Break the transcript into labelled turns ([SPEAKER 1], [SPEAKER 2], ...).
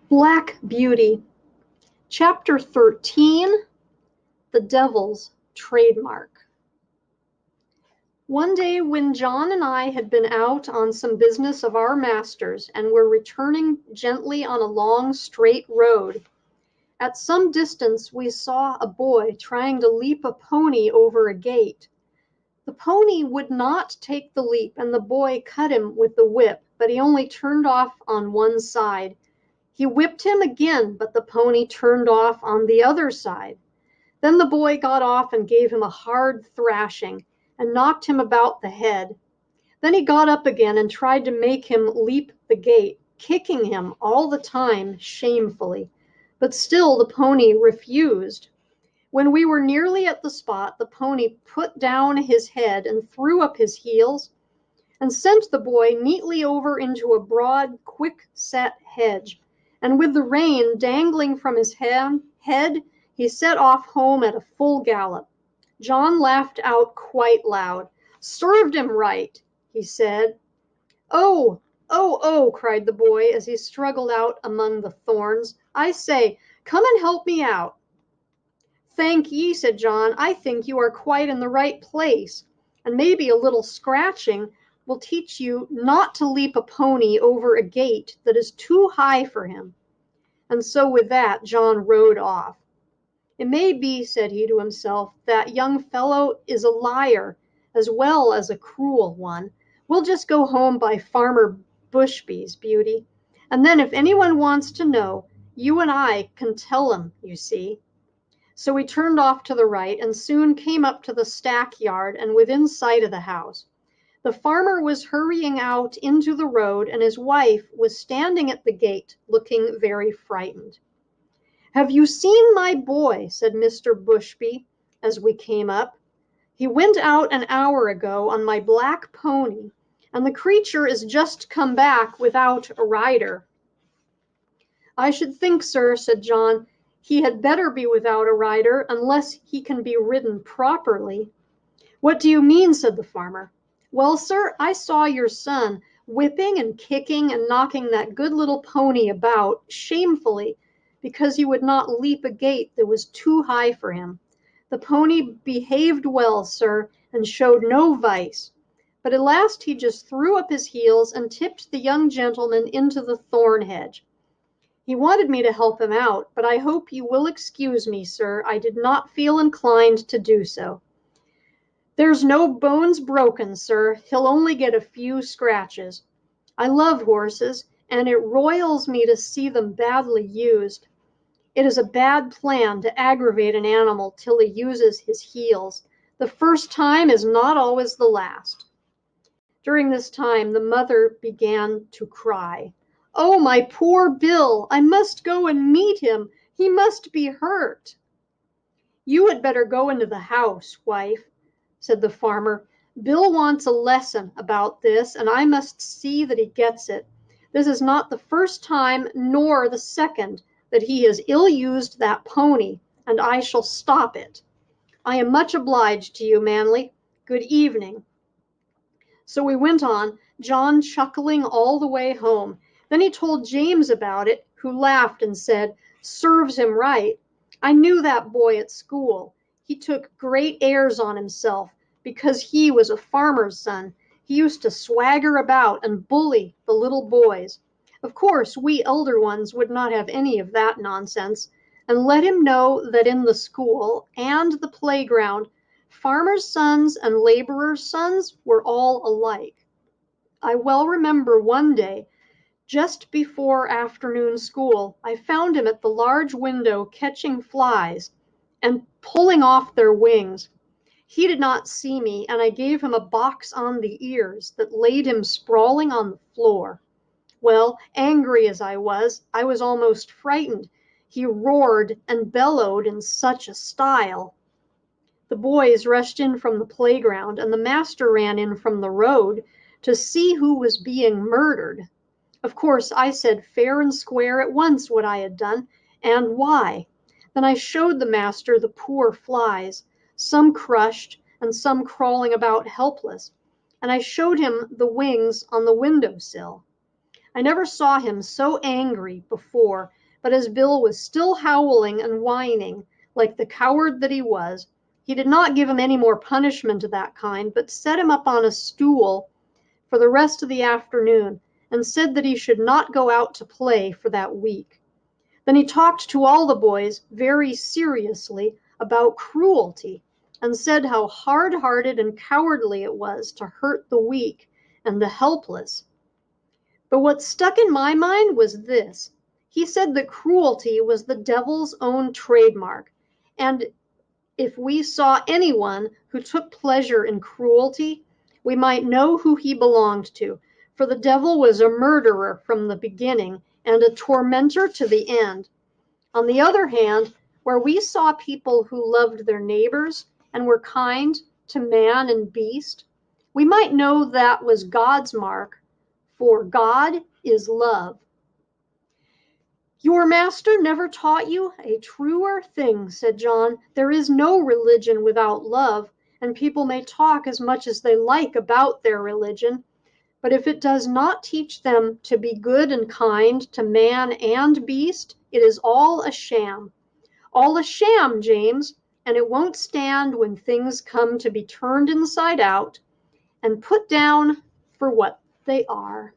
[SPEAKER 1] Black Beauty, Chapter 13, The Devil's Trademark. One day when John and I had been out on some business of our master's and were returning gently on a long, straight road, at some distance we saw a boy trying to leap a pony over a gate. The pony would not take the leap, and the boy cut him with the whip, but he only turned off on one side. He whipped him again, but the pony turned off on the other side. Then the boy got off and gave him a hard thrashing and knocked him about the head. Then he got up again and tried to make him leap the gate, kicking him all the time shamefully. But still the pony refused. When we were nearly at the spot, the pony put down his head and threw up his heels and sent the boy neatly over into a broad, quick-set hedge. And with the rein dangling from his head, he set off home at a full gallop. John laughed out quite loud. "Served him right," he said. "Oh, oh, oh," cried the boy as he struggled out among the thorns. "I say, come and help me out." "Thank ye," said John. "I think you are quite in the right place, and maybe a little scratching will teach you not to leap a pony over a gate that is too high for him." And so with that, John rode off. "It may be," said he to himself, "that young fellow is a liar as well as a cruel one. We'll just go home by Farmer Bushby's, Beauty, and then if anyone wants to know, you and I can tell 'em, you see." So he turned off to the right and soon came up to the stack yard and within sight of the house. The farmer was hurrying out into the road, and his wife was standing at the gate, looking very frightened. "Have you seen my boy?" said Mr. Bushby as we came up. "He went out an hour ago on my black pony, and the creature is just come back without a rider." "I should think, sir," said John, "he had better be without a rider, unless he can be ridden properly." "What do you mean?" said the farmer. "Well, sir, I saw your son whipping and kicking and knocking that good little pony about shamefully because he would not leap a gate that was too high for him. The pony behaved well, sir, and showed no vice. But at last he just threw up his heels and tipped the young gentleman into the thorn hedge. He wanted me to help him out, but I hope you will excuse me, sir. I did not feel inclined to do so." "There's no bones broken, sir. He'll only get a few scratches. I love horses, and it roils me to see them badly used. It is a bad plan to aggravate an animal till he uses his heels. The first time is not always the last." During this time, the mother began to cry. "Oh, my poor Bill! I must go and meet him. He must be hurt." "You had better go into the house, wife," said the farmer. "Bill wants a lesson about this, and I must see that he gets it. This is not the first time nor the second that he has ill-used that pony, and I shall stop it. I am much obliged to you, Manly. Good evening." So we went on, John chuckling all the way home. Then he told James about it, who laughed and said, "Serves him right. I knew that boy at school. He took great airs on himself because he was a farmer's son. He used to swagger about and bully the little boys. Of course, we elder ones would not have any of that nonsense, and let him know that in the school and the playground, farmers' sons and laborers' sons were all alike. I well remember one day, just before afternoon school, I found him at the large window catching flies and pulling off their wings. He did not see me, and I gave him a box on the ears that laid him sprawling on the floor. Well, angry as I was almost frightened. He roared and bellowed in such a style. The boys rushed in from the playground, and the master ran in from the road to see who was being murdered. Of course, I said fair and square at once what I had done, and why. Then I showed the master the poor flies, some crushed and some crawling about helpless, and I showed him the wings on the window sill. I never saw him so angry before, But as Bill was still howling and whining, like the coward that he was, he did not give him any more punishment of that kind, but set him up on a stool for the rest of the afternoon, and said that he should not go out to play for that week. Then he talked to all the boys very seriously about cruelty, and said how hard-hearted and cowardly it was to hurt the weak and the helpless. But what stuck in my mind was this. He said that cruelty was the devil's own trademark, and if we saw anyone who took pleasure in cruelty, we might know who he belonged to, for the devil was a murderer from the beginning and a tormentor to the end. On the other hand, where we saw people who loved their neighbors and were kind to man and beast, we might know that was God's mark, for God is love. Your master never taught you a truer thing, said John. There is no religion without love, and people may talk as much as they like about their religion, but if it does not teach them to be good and kind to man and beast, it is all a sham. All a sham, James, and it won't stand when things come to be turned inside out and put down for what they are.